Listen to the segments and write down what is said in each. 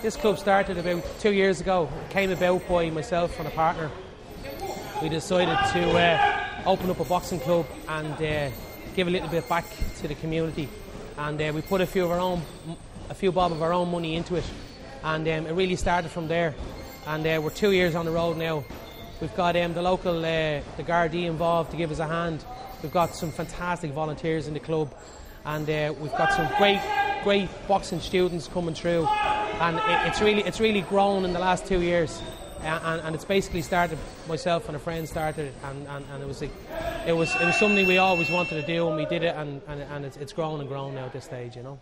This club started about 2 years ago. It came about by myself and a partner. We decided to open up a boxing club and give a little bit back to the community. And we put a few bob of our own money into it. And it really started from there. And we're 2 years on the road now. We've got the local the Gardaí involved to give us a hand. We've got some fantastic volunteers in the club, and we've got some great boxing students coming through. And it's really grown in the last 2 years. And it's basically started. Myself and a friend started, and it was something we always wanted to do, and we did it, and it's grown and grown now at this stage, you know.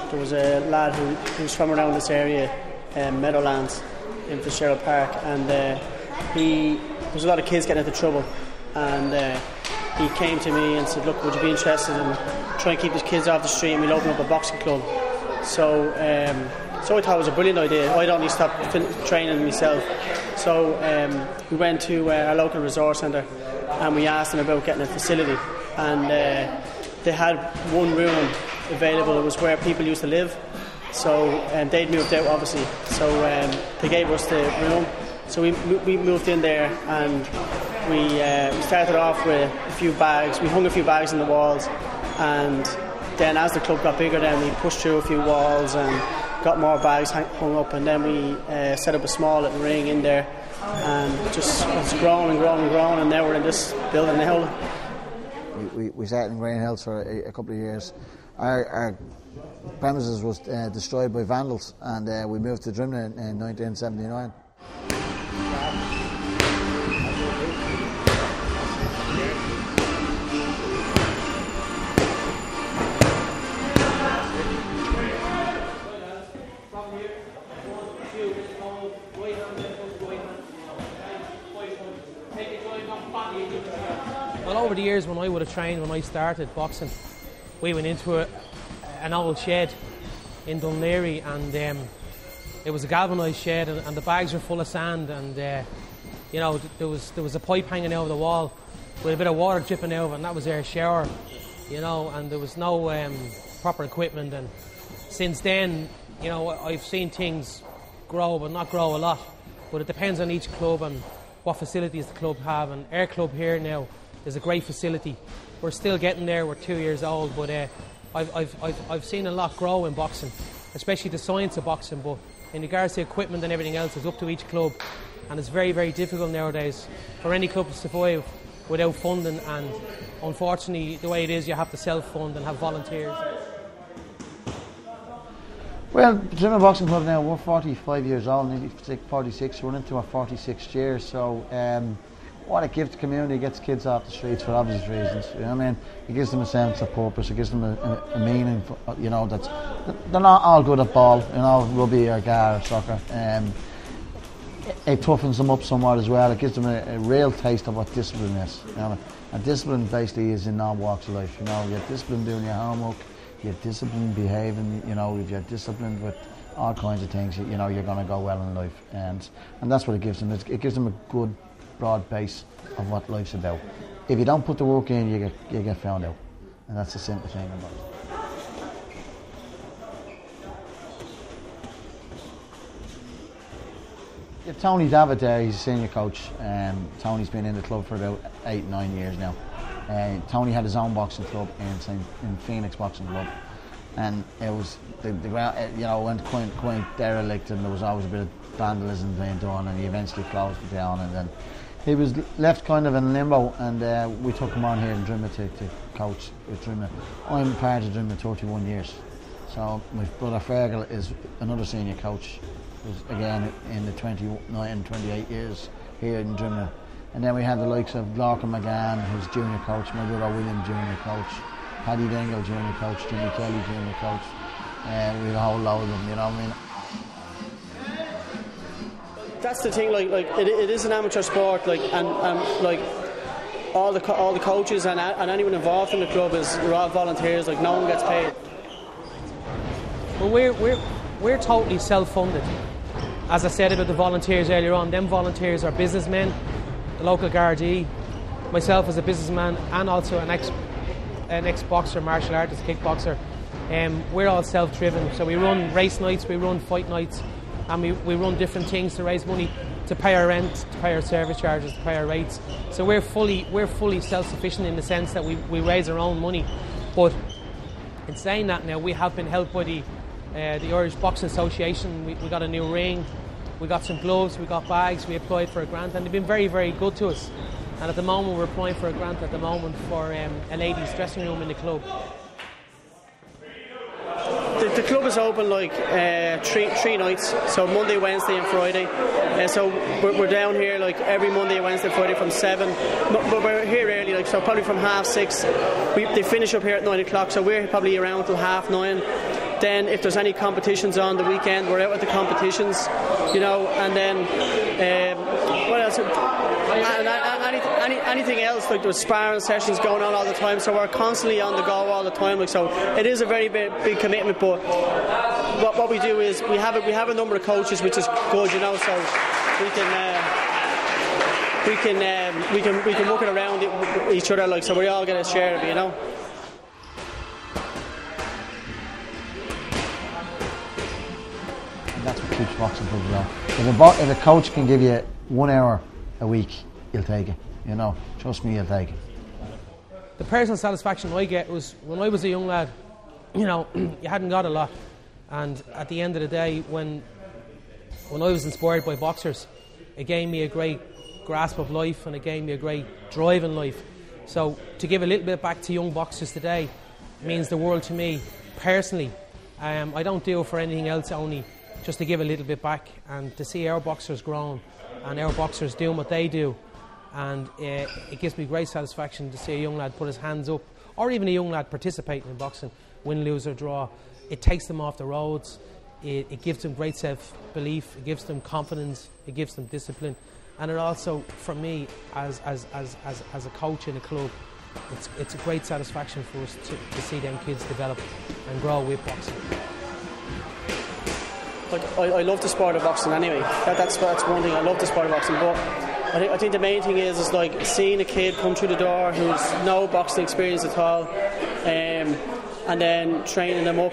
There was a lad who was from around this area, Meadowlands, in Fitzgerald Park, and there was a lot of kids getting into trouble, and he came to me and said, look, would you be interested in trying to keep these kids off the street, and we'll open up a boxing club. So I thought it was a brilliant idea. I'd only stopped training myself. So we went to our local resource centre and we asked them about getting a facility, and they had one room available. It was where people used to live, so they'd moved out obviously, so they gave us the room. So we moved in there, and we started off with a few bags. We hung a few bags on the walls, and then as the club got bigger, then we pushed through a few walls and got more bags hung up, and then we set up a small little ring in there, and just it's grown and grown and grown, and now we're in this building now. We started in Greenhill for a couple of years. Our premises was destroyed by vandals, and we moved to Drimnagh in 1979. Well, over the years when I would have trained, when I started boxing, we went into an old shed in Dunleary, and it was a galvanised shed, and the bags were full of sand, and you know, there was a pipe hanging over the wall with a bit of water dripping out of it, and that was our shower, you know, and there was no proper equipment. And since then, you know, I've seen things grow, but not grow a lot. But it depends on each club and what facilities the club have, and our club here now is a great facility. We're still getting there. We're 2 years old, but I've seen a lot grow in boxing, especially the science of boxing. But in regards to equipment and everything else, it's up to each club, and it's very, very difficult nowadays for any club to survive without funding. And unfortunately, the way it is, you have to self-fund and have volunteers. Well, the Drimnagh Boxing Club now, we're 45 years old, nearly 46, we're into our 46th year, so what it gives the community, it gets kids off the streets for obvious reasons, you know what I mean? It gives them a sense of purpose, it gives them a meaning, you know, that's, they're not all good at ball, you know, rugby or gar or soccer. It toughens them up somewhat as well, it gives them a real taste of what discipline is, you know? And discipline basically is in all walks of life, you know, you're disciplined doing your homework, you're disciplined behaving, you know, if you're disciplined with all kinds of things, you know, you're going to go well in life, and that's what it gives them. It gives them a good broad base of what life's about. If you don't put the work in, you get found out, and that's the simple thing about it. Tony Davitt there, he's a senior coach. Tony's been in the club for about 8-9 years now. Tony had his own boxing club in Phoenix Boxing Club, and it was the ground, you know, went quite derelict, and there was always a bit of vandalism being done, and he eventually closed it down, and then he was left kind of in limbo, and we took him on here in Drimnagh to coach with Drimnagh. I'm part of Drimnagh 31 years, so my brother Fergal is another senior coach, who's again in the 29 and 28 years here in Drimnagh. And then we had the likes of Larkin McGann, who's junior coach, my brother William junior coach, Paddy Dingle junior coach, Jimmy Kelly junior coach, we had a whole load of them, you know what I mean? That's the thing, like it is an amateur sport, like, and like all the coaches and anyone involved in the club are all volunteers, like no one gets paid. Well, we're totally self-funded. as I said about the volunteers earlier on, them volunteers are businessmen, the local Gardaí, myself as a businessman, and also an ex-boxer, martial artist, kickboxer. We're all self-driven, so we run race nights, we run fight nights, and we run different things to raise money, to pay our rent, to pay our service charges, to pay our rates. So we're fully self-sufficient in the sense that we raise our own money. But in saying that, now we have been helped by the Irish Boxing Association. We got a new ring, we got some gloves, we got bags, we applied for a grant, and they've been very, very good to us. And at the moment we're applying for a grant at the moment for a ladies' dressing room in the club. The club is open like three nights, so Monday, Wednesday and Friday. So we're down here like every Monday, Wednesday, Friday from 7. But we're here early, like, so probably from 6:30. They finish up here at 9 o'clock, so we're probably around till 9:30. Then if there's any competitions on the weekend, we're out at the competitions, you know. And then what else? Anything else, like there's sparring sessions going on all the time, so we're constantly on the go all the time. Like, so it is a very big commitment. But what we do is we have a number of coaches, which is good, you know. So we can work it around each other, like, so we all get a share of it, you know. That's what keeps boxing clubs going. If a coach can give you 1 hour a week, you'll take it. You know, trust me, you'll take it. The personal satisfaction I get was when I was a young lad. You know, you hadn't got a lot, and at the end of the day, when I was inspired by boxers, it gave me a great grasp of life, and it gave me a great drive in life. So to give a little bit back to young boxers today means the world to me personally. I don't do it for anything else, only just to give a little bit back and to see our boxers growing and our boxers doing what they do. And it gives me great satisfaction to see a young lad put his hands up, or even a young lad participating in boxing, win, lose or draw. It takes them off the roads, it gives them great self-belief, it gives them confidence, it gives them discipline. And it also, for me, as a coach in a club, it's a great satisfaction for us to see them kids develop and grow with boxing. Like, I love the sport of boxing anyway. That's one thing. I love the sport of boxing, but I think the main thing is like seeing a kid come through the door who's no boxing experience at all, and then training them up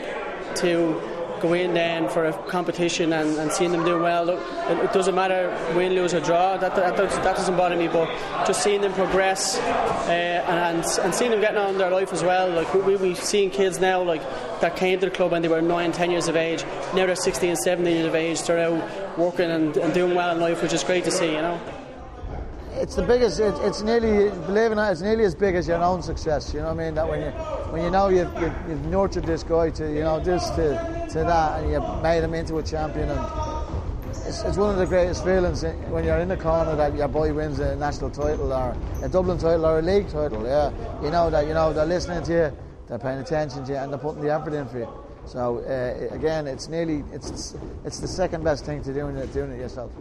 to go in then for a competition and seeing them doing well. Look, it doesn't matter win, lose or draw. That doesn't bother me. But just seeing them progress and seeing them getting on in their life as well. Like we've seen kids now like that came to the club when they were 9, 10 years of age. Now they're 16, 17 years of age. They're out working and doing well in life, which is great to see. You know. It's the biggest. It's nearly, believe it or not, it's nearly as big as your own success. You know what I mean? That when you know you've nurtured this guy to this to that, and you've made him into a champion, and it's one of the greatest feelings when you're in the corner that your boy wins a national title or a Dublin title or a league title. Yeah, you know they're listening to you, they're paying attention to you, and they're putting the effort in for you. So again, it's the second best thing to doing it yourself.